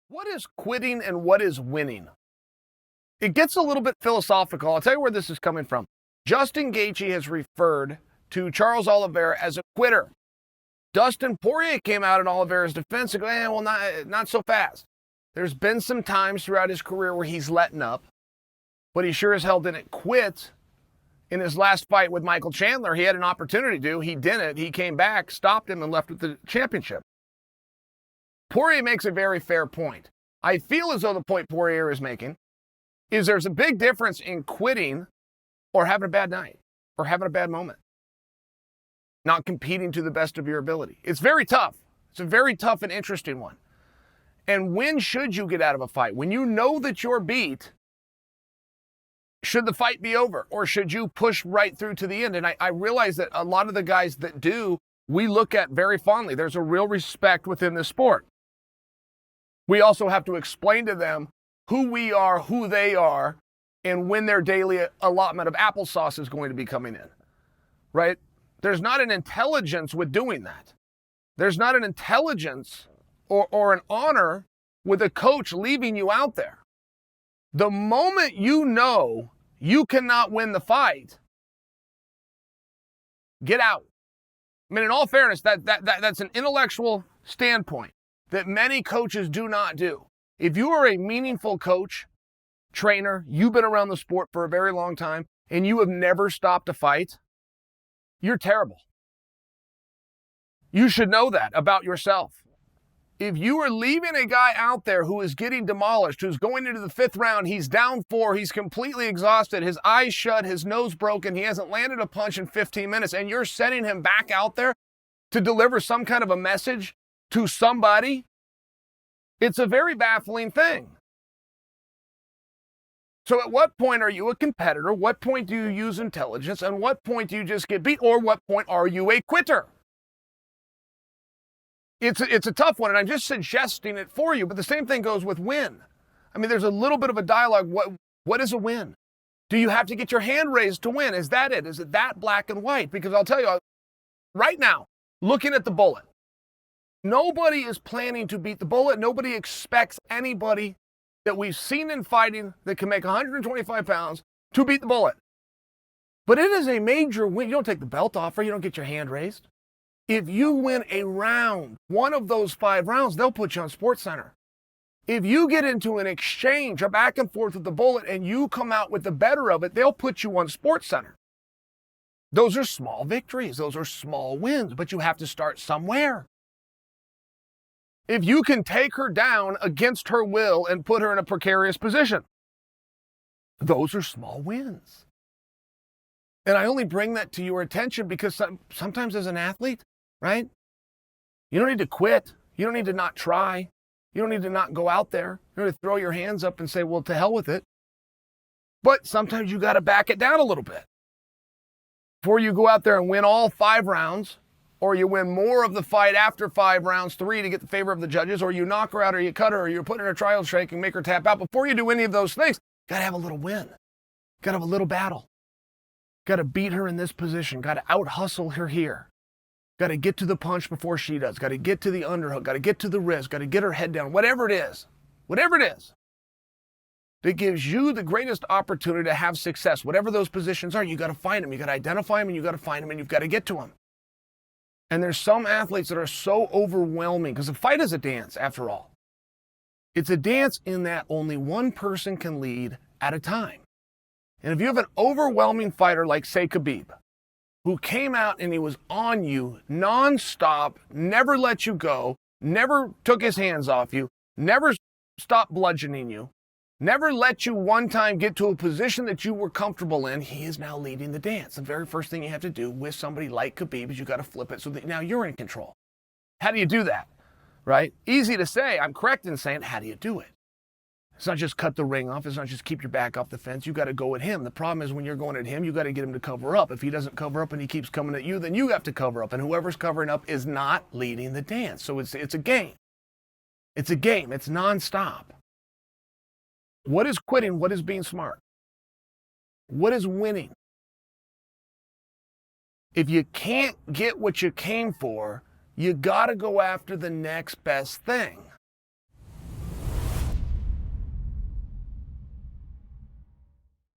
What is quitting and what is winning? It gets a little bit philosophical. I'll tell you where this is coming from. Justin Gaethje has referred to Charles Oliveira as a quitter. Dustin Poirier came out in Oliveira's defense and go, well, not so fast. There's been some times throughout his career where he's letting up, but he sure as hell didn't quit. In his last fight with Michael Chandler, he had an opportunity to. He didn't. He came back, stopped him, and left with the championship. Poirier makes a very fair point. I feel as though the point Poirier is making is there's a big difference in quitting or having a bad night or having a bad moment. Not competing to the best of your ability. It's very tough. It's a very tough and interesting one. And when should you get out of a fight? When you know that you're beat, should the fight be over? Or should you push right through to the end? And I realize that a lot of the guys that do, we look at very fondly. There's a real respect within this sport. We also have to explain to them who we are, who they are, and when their daily allotment of applesauce is going to be coming in, right? There's not an intelligence with doing that. There's not an intelligence or an honor with a coach leaving you out there. The moment you know you cannot win the fight, get out. I mean, in all fairness, that's an intellectual standpoint that many coaches do not do. If you are a meaningful coach, trainer, you've been around the sport for a very long time, and you have never stopped a fight, you're terrible. You should know that about yourself. If you are leaving a guy out there who is getting demolished, who's going into the fifth round, he's down 4, he's completely exhausted, his eyes shut, his nose broken, he hasn't landed a punch in 15 minutes, and you're sending him back out there to deliver some kind of a message to somebody, it's a very baffling thing. So at what point are you a competitor? What point do you use intelligence? And what point do you just get beat? Or what point are you a quitter? It's a tough one, and I'm just suggesting it for you, but the same thing goes with win. I mean, there's a little bit of a dialogue. What is a win? Do you have to get your hand raised to win? Is that it? Is it that black and white? Because I'll tell you, right now, looking at the bullet, nobody is planning to beat the bullet. Nobody expects anybody that we've seen in fighting that can make 125 pounds to beat the bullet. But it is a major win. You don't take the belt off her. You don't get your hand raised. If you win a round, one of those 5 rounds, they'll put you on SportsCenter. If you get into an exchange, a back and forth with the bullet, and you come out with the better of it, they'll put you on SportsCenter. Those are small victories. Those are small wins, but you have to start somewhere. If you can take her down against her will and put her in a precarious position, those are small wins. And I only bring that to your attention because sometimes as an athlete, right? You don't need to quit. You don't need to not try. You don't need to not go out there. You don't need to throw your hands up and say, well, to hell with it. But sometimes you got to back it down a little bit. Before you go out there and win all 5 rounds, or you win more of the fight after 5 rounds, 3 to get the favor of the judges, or you knock her out, or you cut her, or you're putting her in a trial shake and make her tap out. Before you do any of those things, you got to have a little win. Got to have a little battle. Got to beat her in this position. Got to out-hustle her here. Got to get to the punch before she does. Got to get to the underhook. Got to get to the wrist. Got to get her head down. Whatever it is that gives you the greatest opportunity to have success. Whatever those positions are, you got to find them. You got to identify them, and you got to find them, and you've got to get to them. And there's some athletes that are so overwhelming because a fight is a dance, after all. It's a dance in that only one person can lead at a time. And if you have an overwhelming fighter like, say, Khabib, who came out and he was on you nonstop, never let you go, never took his hands off you, never stopped bludgeoning you, never let you one time get to a position that you were comfortable in, he is now leading the dance. The very first thing you have to do with somebody like Khabib is you got to flip it so that now you're in control. How do you do that, right? Easy to say. I'm correct in saying, how do you do it? It's not just cut the ring off. It's not just keep your back off the fence. You got to go at him. The problem is when you're going at him, you got to get him to cover up. If he doesn't cover up and he keeps coming at you, then you have to cover up. And whoever's covering up is not leading the dance. So it's a game. It's a game. It's nonstop. What is quitting? What is being smart? What is winning? If you can't get what you came for, you got to go after the next best thing.